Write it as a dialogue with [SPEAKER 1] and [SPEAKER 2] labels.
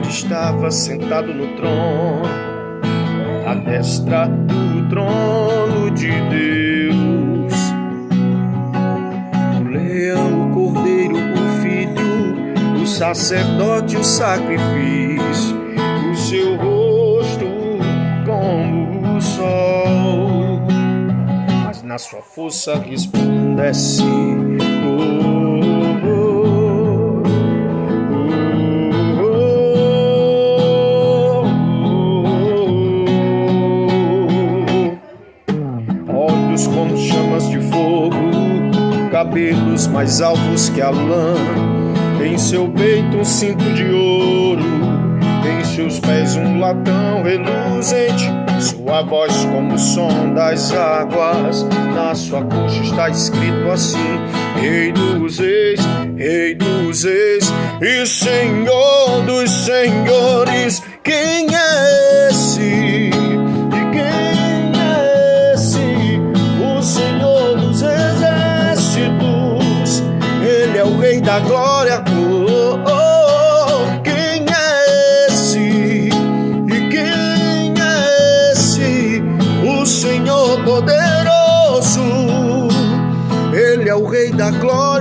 [SPEAKER 1] Estava sentado no trono, à destra do trono de Deus. O leão, o cordeiro, o filho, o sacerdote, o sacrifício, o seu rosto como o sol, mas na sua força resplandece. Como chamas de fogo, cabelos mais alvos que a lã, em seu peito um cinto de ouro, em seus pés um latão reluzente, sua voz como o som das águas, na sua coxa está escrito assim: Rei dos reis e Senhor dos senhores. Quem é esse? Rei da glória, quem é esse? E quem é esse? O Senhor poderoso, Ele é o Rei da glória.